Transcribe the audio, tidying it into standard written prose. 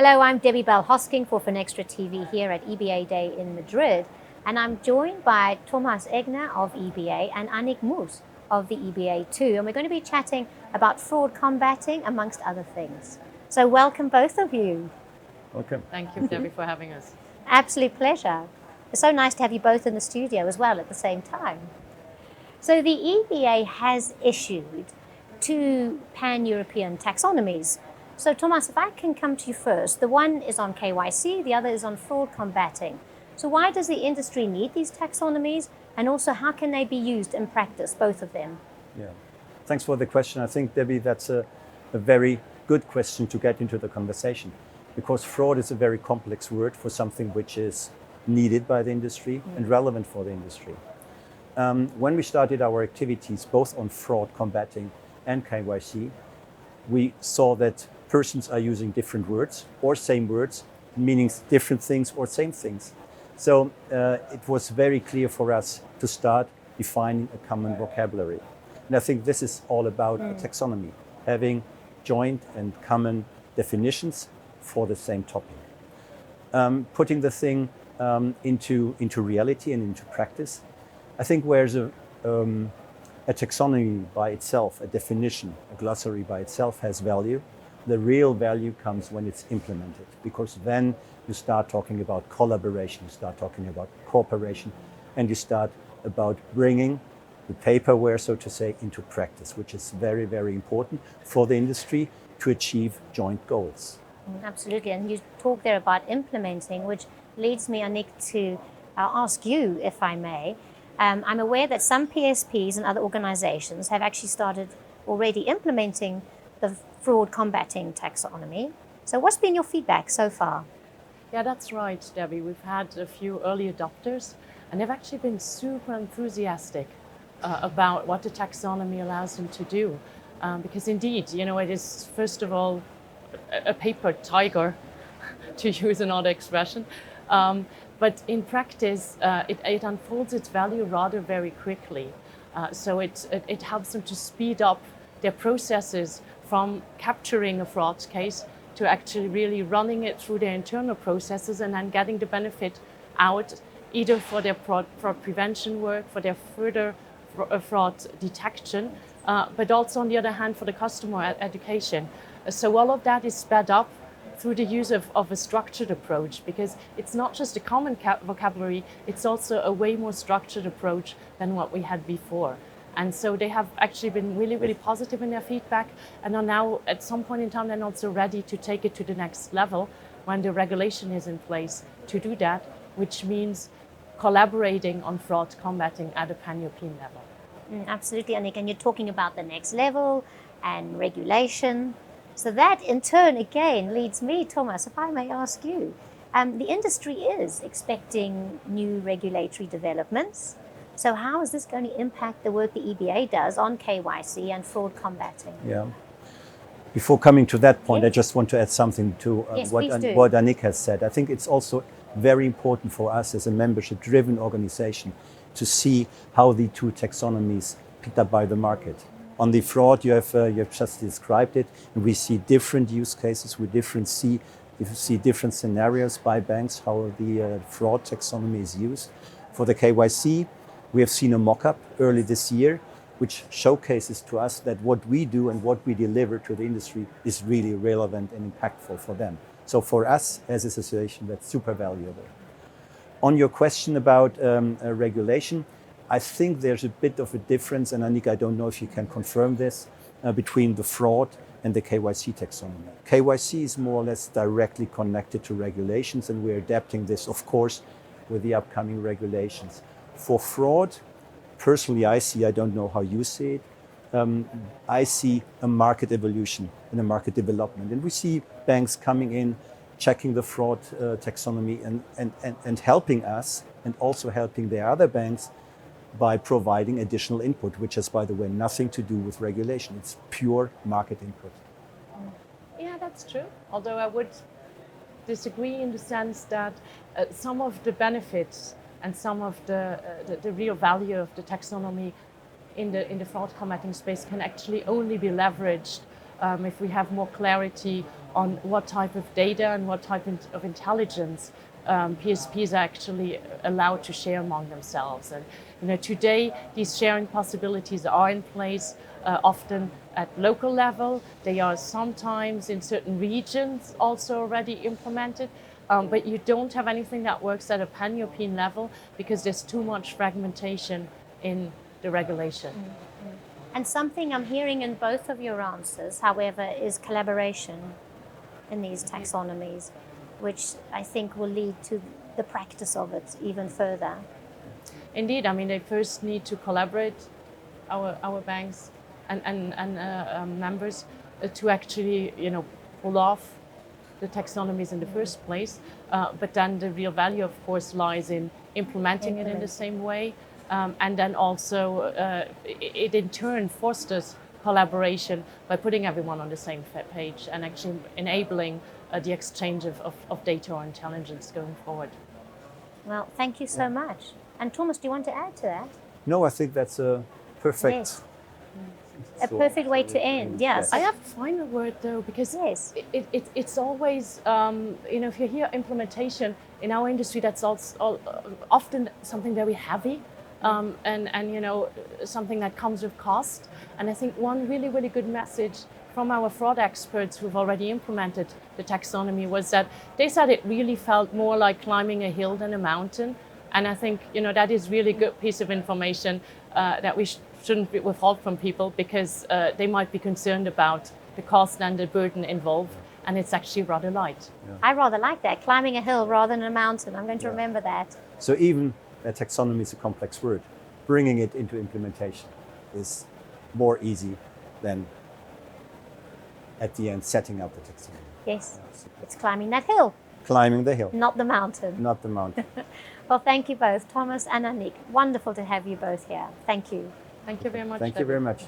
Hello, I'm Debbie Bell-Hosking for Finextra TV here at EBAday in Madrid, and I'm joined by Thomas Egner of EBA and Annick Moes of the EBA too, and we're going to be chatting about fraud combating amongst other things. So welcome both of you. Welcome. Thank you, Debbie, for having us. Absolute pleasure. It's so nice to have you both in the studio as well at the same time. So the EBA has issued 2 pan-European taxonomies. So Thomas, if I can come to you first, the one is on KYC, the other is on fraud combating. So why does the industry need these taxonomies, and also how can they be used in practice, both of them? Yeah, thanks for the question. I think, Debbie, that's a very good question to get into the conversation, because fraud is a very complex word for something which is needed by the industry and relevant for the industry. When we started our activities, both on fraud combating and KYC, we saw that persons are using different words or same words, meaning different things or same things. So it was very clear for us to start defining a common vocabulary. And I think this is all about a taxonomy, having joint and common definitions for the same topic. Putting the thing into reality and into practice, I think whereas a taxonomy by itself, a definition, a glossary by itself has value, the real value comes when it's implemented, because then you start talking about collaboration, you start talking about cooperation, and you start about bringing the paperware, so to say, into practice, which is very, very important for the industry to achieve joint goals. Absolutely, and you talk there about implementing, which leads me, Annick, to ask you, if I may. I'm aware that some PSPs and other organizations have actually started already implementing the fraud combating taxonomy. So what's been your feedback so far? Yeah, that's right, Debbie. We've had a few early adopters, and they've actually been super enthusiastic about what the taxonomy allows them to do. Because indeed, it is, first of all, a paper tiger, to use another expression. But in practice, it unfolds its value rather very quickly. So it helps them to speed up their processes from capturing a fraud case to actually really running it through their internal processes and then getting the benefit out, either for their fraud prevention work, for their further fraud detection, but also on the other hand for the customer education. So all of that is sped up through the use of a structured approach, because it's not just a common vocabulary, it's also a way more structured approach than what we had before. And so they have actually been really, really positive in their feedback, and are now at some point in time they're also ready to take it to the next level when the regulation is in place to do that, which means collaborating on fraud combating at a pan-European level. Absolutely, Annick, and you're talking about the next level and regulation. So that in turn again leads me, Thomas, if I may ask you, the industry is expecting new regulatory developments. So how is this going to impact the work the EBA does on KYC and fraud combating? Yeah. Before coming to that point, I just want to add something to what Annick has said. I think it's also very important for us as a membership-driven organization to see how the 2 taxonomies picked up by the market. On the fraud, you have just described it, and we see different use cases, we see different scenarios by banks, how the fraud taxonomy is used. For the KYC, we have seen a mock-up early this year, which showcases to us that what we do and what we deliver to the industry is really relevant and impactful for them. So for us as a situation, that's super valuable. On your question about regulation, I think there's a bit of a difference, and Annick, I don't know if you can confirm this, between the fraud and the KYC taxonomy. KYC is more or less directly connected to regulations, and we're adapting this, of course, with the upcoming regulations. For fraud, personally I don't know how you see it, I see a market evolution and a market development. And we see banks coming in, checking the fraud taxonomy and helping us, and also helping the other banks by providing additional input, which has, by the way, nothing to do with regulation. It's pure market input. Yeah, that's true. Although I would disagree in the sense that some of the benefits and some of the real value of the taxonomy in the fraud combating space can actually only be leveraged if we have more clarity on what type of data and what type of intelligence PSPs are actually allowed to share among themselves. And today these sharing possibilities are in place, often at local level. They are sometimes in certain regions also already implemented. But you don't have anything that works at a pan-European level because there's too much fragmentation in the regulation. And something I'm hearing in both of your answers, however, is collaboration in these taxonomies, which I think will lead to the practice of it even further. Indeed, I mean, they first need to collaborate, our banks and members, to actually, pull off the taxonomies in the first place. But then the real value, of course, lies in implementing it in the same way. And then also it in turn fosters collaboration by putting everyone on the same page and actually enabling the exchange of data or intelligence going forward. Well, thank you so much. And Thomas, do you want to add to that? No, I think that's a perfect... Yes. A perfect way to end, yes. I have a final word though, because it's always, if you hear implementation in our industry, that's also often something very heavy. And something that comes with cost. And I think one really, really good message from our fraud experts who've already implemented the taxonomy was that they said it really felt more like climbing a hill than a mountain. And I think that is really good piece of information that we shouldn't withhold from people, because they might be concerned about the cost and the burden involved, and it's actually rather light. Yeah. I rather like that, climbing a hill rather than a mountain. I'm going to remember that. So even that taxonomy is a complex word, bringing it into implementation is more easy than at the end setting up the taxonomy. Yes, it's climbing that hill. Climbing the hill. Not the mountain. Not the mountain. Well, thank you both, Thomas and Annick. Wonderful to have you both here. Thank you. Thank you very much. Thank you very much.